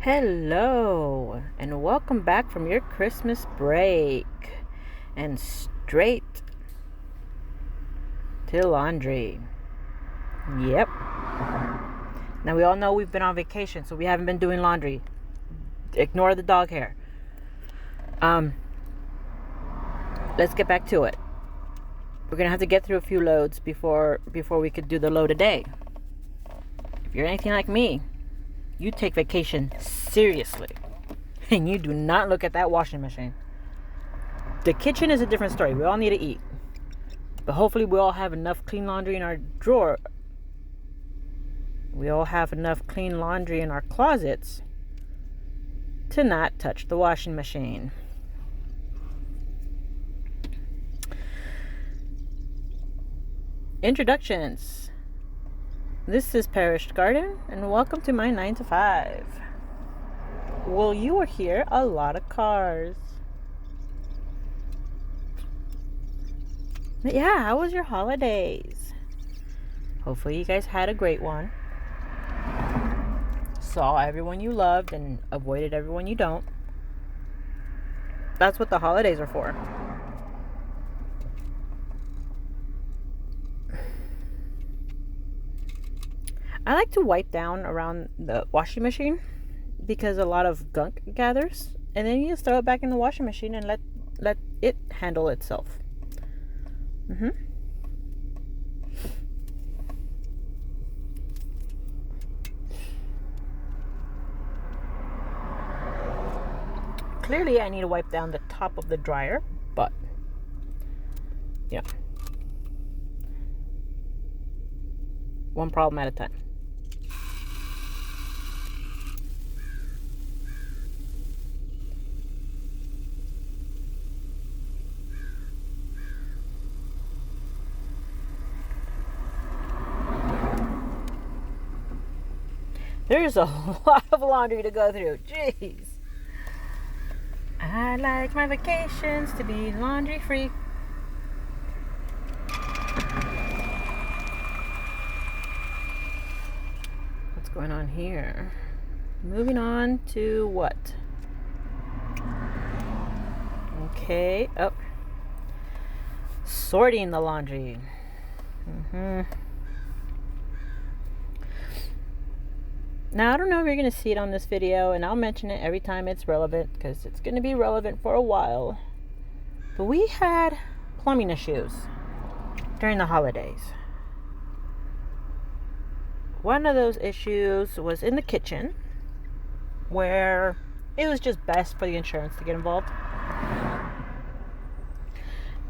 Hello, and welcome back from your Christmas break and straight to laundry. Yep. Now, we all know we've been on vacation, so we haven't been doing laundry. Ignore the dog hair. Let's get back to it. We're going to have to get through a few loads before we could do the load a day. If you're anything like me, you take vacation seriously. And you do not look at that washing machine. The kitchen is a different story. We all need to eat. But hopefully we all have enough clean laundry in our drawer. We all have enough clean laundry in our closets to not touch the washing machine. Introductions. This is Perished Garden, and welcome to my 9 to 5. Well, you will hear a lot of cars. But yeah, how was your holidays? Hopefully you guys had a great one. Saw everyone you loved and avoided everyone you don't. That's what the holidays are for. I like to wipe down around the washing machine because a lot of gunk gathers, and then you just throw it back in the washing machine and let it handle itself. Clearly I need to wipe down the top of the dryer, but yeah, one problem at a time. There's a lot of laundry to go through. Jeez. I like my vacations to be laundry free. What's going on here? Moving on to what? Okay. Oh. Sorting the laundry. Now, I don't know if you're going to see it on this video, and I'll mention it every time it's relevant because it's going to be relevant for a while. But we had plumbing issues during the holidays. One of those issues was in the kitchen, where it was just best for the insurance to get involved.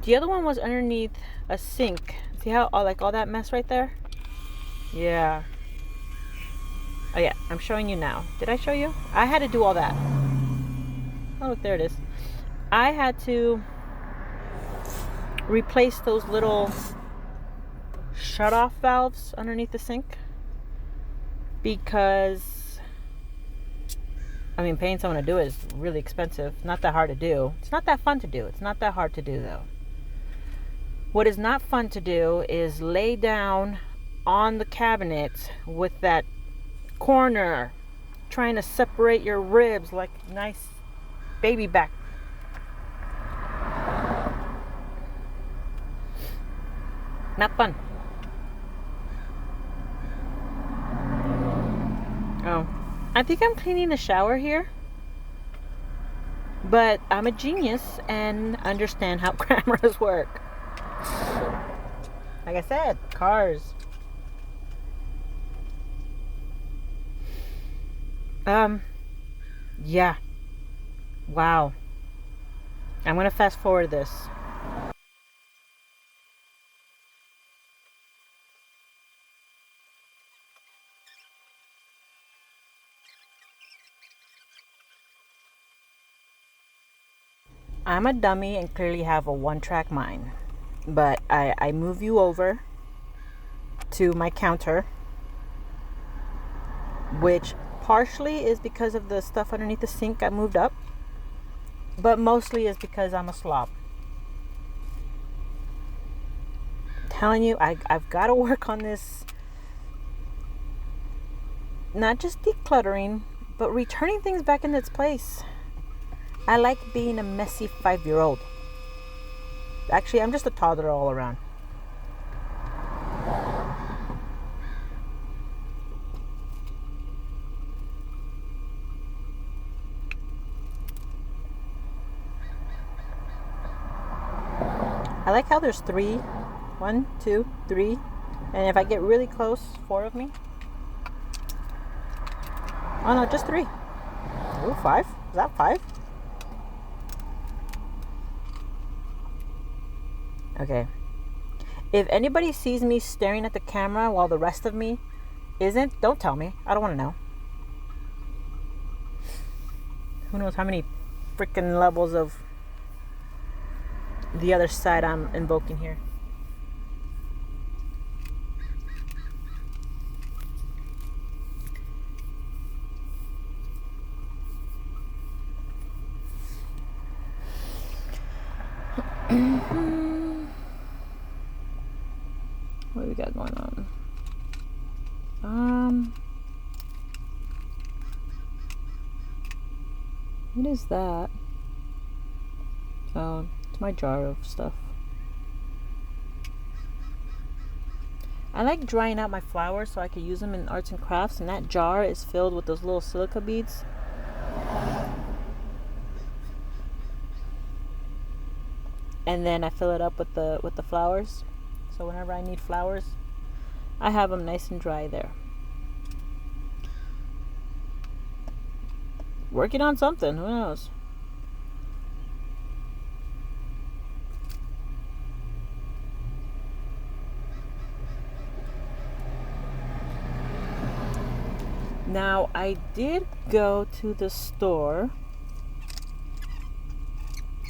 The other one was underneath a sink. See how all that mess right there? Yeah. Oh yeah, I'm showing you now. Did I show you? I had to do all that. Oh, look, there it is. I had to replace those little shut-off valves underneath the sink because, paying someone to do it is really expensive. Not that hard to do. It's not that fun to do. It's not that hard to do, though. What is not fun to do is lay down on the cabinet with that corner trying to separate your ribs like nice baby back. Not fun. Oh, I think I'm cleaning the shower here, but I'm a genius and understand how cameras work. Like I said, cars. Yeah. Wow. I'm going to fast forward this. I'm a dummy and clearly have a one-track mind. But I move you over to my counter, which partially is because of the stuff underneath the sink got moved up, but mostly is because I'm a slob. telling you, I've got to work on this. Not just decluttering, But returning things back in its place. I like being a messy 5-year-old. Actually, I'm just a toddler all around. I like how there's 3. 1, 2, 3. And if I get really close, 4 of me. Oh no, just 3. Oh, 5? Is that 5? Okay. If anybody sees me staring at the camera while the rest of me isn't, don't tell me. I don't want to know. Who knows how many freaking levels of the other side I'm invoking here. What do we got going on? What is that? Oh, it's my jar of stuff. I like drying out my flowers so I can use them in arts and crafts, and that jar is filled with those little silica beads. And then I fill it up with the flowers. So whenever I need flowers, I have them nice and dry there. Working on something, who knows? Now, I did go to the store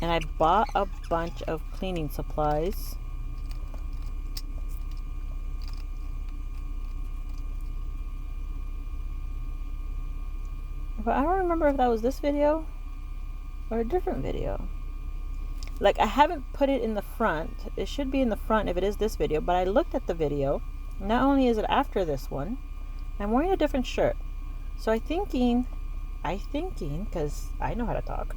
and I bought a bunch of cleaning supplies. But I don't remember if that was this video or a different video. Like, I haven't put it in the front. It should be in the front if it is this video, but I looked at the video. Not only is it after this one, I'm wearing a different shirt. So I thinking, because I know how to talk.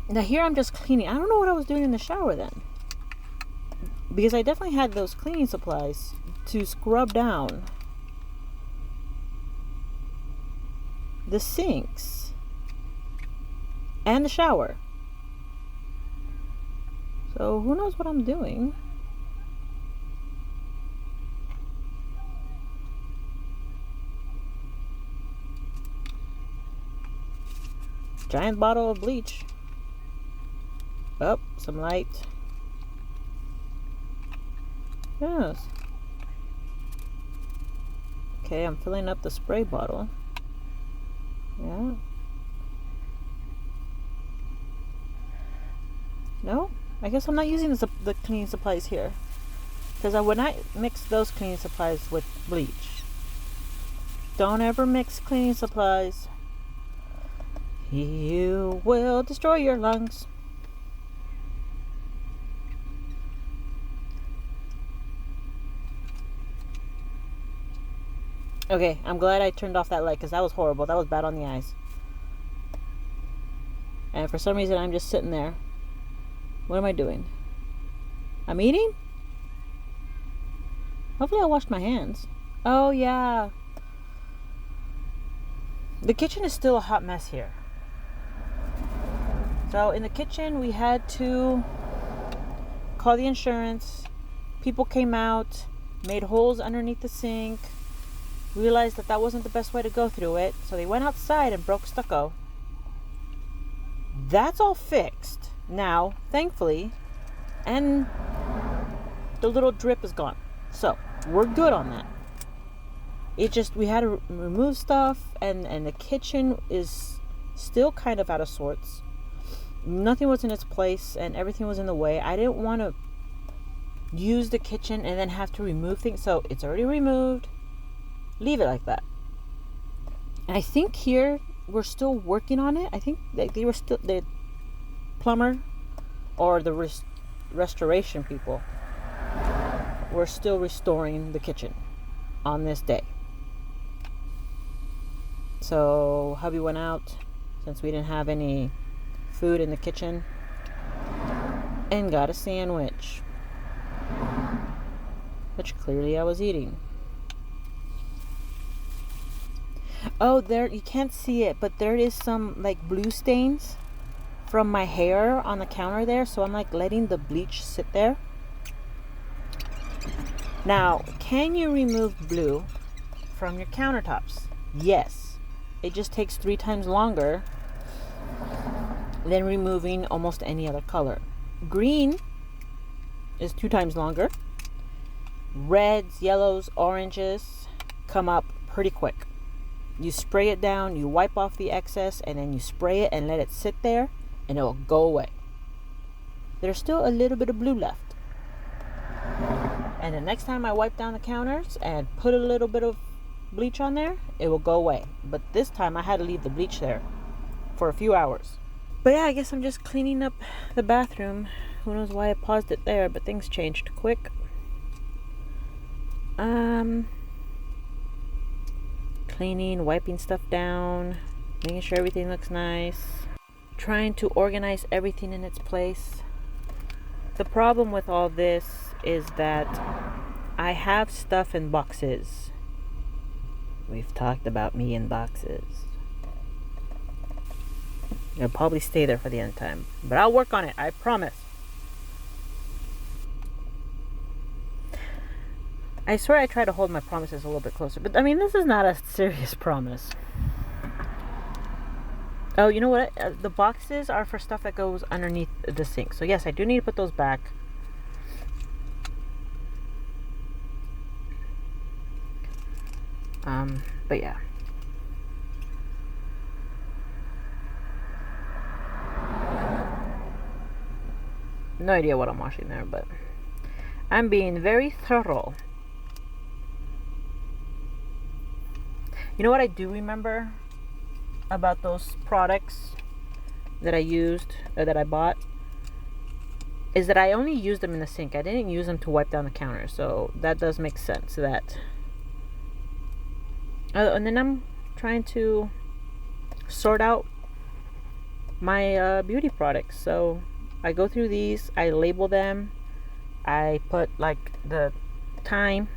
Now here I'm just cleaning. I don't know what I was doing in the shower then. Because I definitely had those cleaning supplies to scrub down the sinks and the shower. So who knows what I'm doing. Giant bottle of bleach. Oh, some light. Yes. Okay, I'm filling up the spray bottle. Yeah. No, I guess I'm not using the cleaning supplies here. Because I would not mix those cleaning supplies with bleach. Don't ever mix cleaning supplies. You will destroy your lungs. Okay, I'm glad I turned off that light because that was horrible. That was bad on the eyes. And for some reason, I'm just sitting there. What am I doing? I'm eating? Hopefully I washed my hands. Oh, yeah. The kitchen is still a hot mess here. So in the kitchen, we had to call the insurance. People came out, made holes underneath the sink, realized that wasn't the best way to go through it. So they went outside and broke stucco. That's all fixed now, thankfully. And the little drip is gone. So we're good on that. It just, we had to remove stuff, and the kitchen is still kind of out of sorts. Nothing was in its place and everything was in the way. I didn't want to use the kitchen and then have to remove things. So it's already removed. Leave it like that. And I think here we're still working on it. I think they were still, the plumber or the restoration people were still restoring the kitchen on this day. So hubby went out since we didn't have any food in the kitchen and got a sandwich, which clearly I was eating. Oh, there, you can't see it, but there is some like blue stains from my hair on the counter there, so I'm like letting the bleach sit there. Now, can you remove blue from your countertops? Yes. It just takes 3 times longer than removing almost any other color. Green is 2 times longer. Reds, yellows, oranges come up pretty quick. You spray it down, you wipe off the excess, and then you spray it and let it sit there, and it will go away. There's still a little bit of blue left. And the next time I wipe down the counters and put a little bit of bleach on there, it will go away. But this time I had to leave the bleach there for a few hours. But yeah, I guess I'm just cleaning up the bathroom. Who knows why I paused it there, but things changed quick. Cleaning, wiping stuff down, making sure everything looks nice, trying to organize everything in its place. The problem with all this is that I have stuff in boxes. We've talked about me in boxes. It'll probably stay there for the end time, but I'll work on it, I promise. I swear I try to hold my promises a little bit closer, but I mean, this is not a serious promise. Oh, you know what? The boxes are for stuff that goes underneath the sink. So yes, I do need to put those back. But yeah. No idea what I'm washing there, but I'm being very thorough. You know what I do remember about those products that I used, or that I bought, is that I only used them in the sink. I didn't use them to wipe down the counter, so that does make sense. That and then I'm trying to sort out my beauty products. So I go through these, I label them, I put like the time,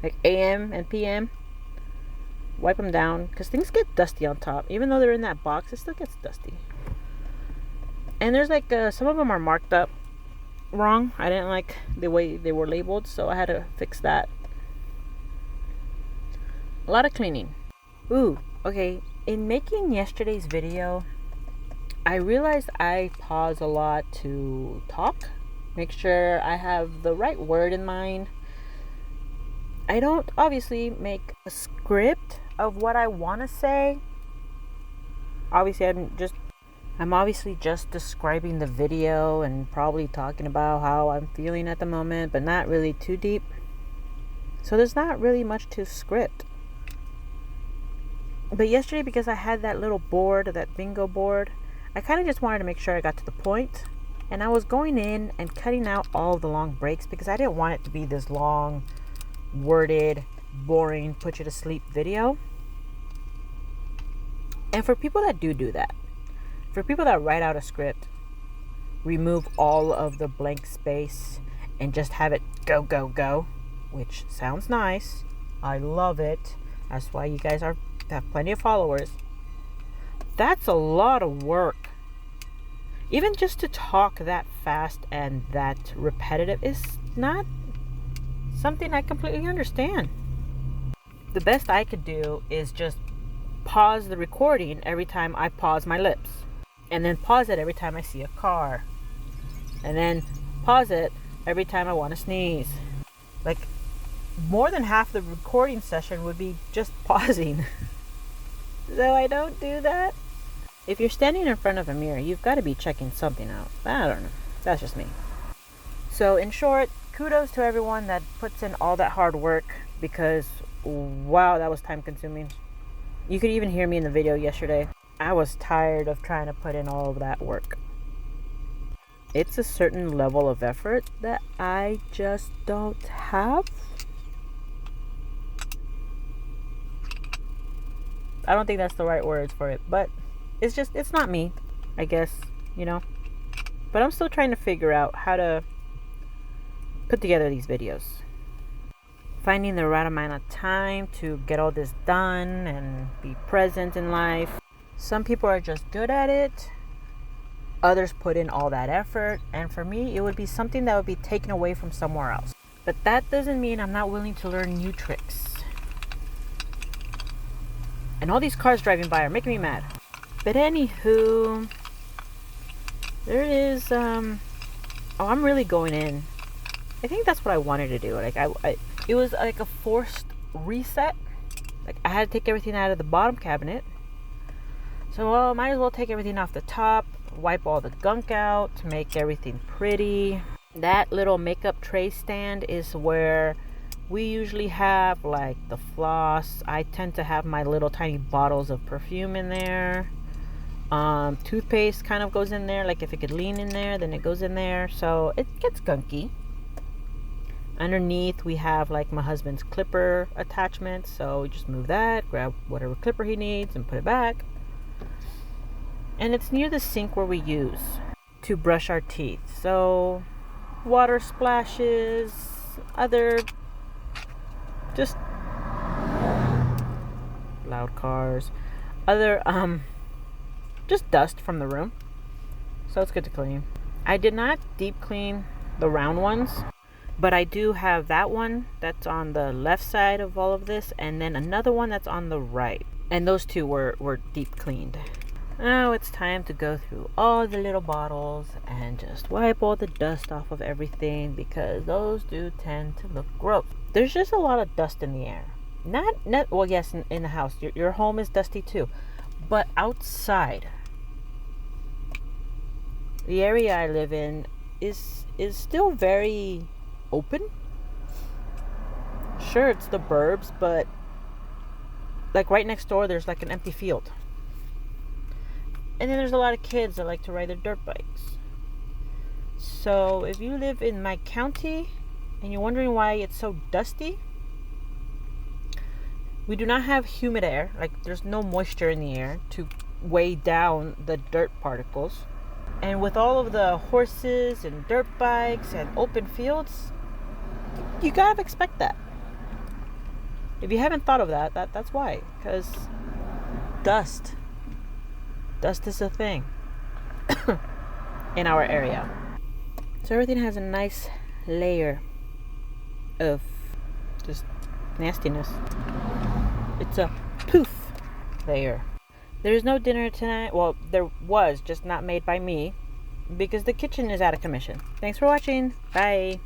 like AM and PM, wipe them down, because things get dusty on top. Even though they're in that box, it still gets dusty. And there's like some of them are marked up wrong. I didn't like the way they were labeled, so I had to fix that. A lot of cleaning. Ooh, okay. In making yesterday's video, I realized I pause a lot to talk, make sure I have the right word in mind. I don't obviously make a script of what I want to say. Obviously, I'm obviously just describing the video and probably talking about how I'm feeling at the moment, but not really too deep. So there's not really much to script. But yesterday, because I had that little board, that bingo board, I kind of just wanted to make sure I got to the point. And I was going in and cutting out all the long breaks because I didn't want it to be this long, worded, boring, put you to sleep video. And for people that do that, for people that write out a script, remove all of the blank space and just have it go, go, go, which sounds nice. I love it. That's why you guys have plenty of followers. That's a lot of work. Even just to talk that fast and that repetitive is not something I completely understand. The best I could do is just pause the recording every time I pause my lips, and then pause it every time I see a car, and then pause it every time I want to sneeze. Like, more than half the recording session would be just pausing. So I don't do that. If you're standing in front of a mirror, you've got to be checking something out. I don't know. That's just me. So in short, kudos to everyone that puts in all that hard work, because wow, that was time consuming. You could even hear me in the video yesterday. I was tired of trying to put in all of that work. It's a certain level of effort that I just don't have. I don't think that's the right words for it, but it's not me, I guess, you know. But I'm still trying to figure out how to put together these videos. Finding the right amount of time to get all this done and be present in life. Some people are just good at it. Others put in all that effort. And for me, it would be something that would be taken away from somewhere else. But that doesn't mean I'm not willing to learn new tricks. And all these cars driving by are making me mad. But anywho, there is, oh, I'm really going in. I think that's what I wanted to do. Like, it was like a forced reset. Like, I had to take everything out of the bottom cabinet. So, well, might as well take everything off the top, wipe all the gunk out to make everything pretty. That little makeup tray stand is where we usually have like the floss. I tend to have my little tiny bottles of perfume in there. Toothpaste kind of goes in there. Like if it could lean in there, then it goes in there. So it gets gunky. Underneath we have like my husband's clipper attachment. So we just move that, grab whatever clipper he needs and put it back. And it's near the sink where we use to brush our teeth. So water splashes, other just loud cars, other just dust from the room. So it's good to clean. I did not deep clean the round ones, but I do have that one that's on the left side of all of this, and then another one that's on the right. And those two were deep cleaned. Now it's time to go through all the little bottles and just wipe all the dust off of everything, because those do tend to look gross. There's just a lot of dust in the air. Not well, yes, in the house. Your home is dusty too. But outside, the area I live in is still very open. Sure, it's the burbs, but like right next door there's like an empty field. And then there's a lot of kids that like to ride their dirt bikes. So if you live in my county and you're wondering why it's so dusty, we do not have humid air. Like there's no moisture in the air to weigh down the dirt particles. And with all of the horses and dirt bikes and open fields, you gotta expect that. If you haven't thought of that's why. Because dust is a thing in our area. So everything has a nice layer of just nastiness. It's a poof layer. There's no dinner tonight. Well, there was, just not made by me, because the kitchen is out of commission. Thanks for watching. Bye.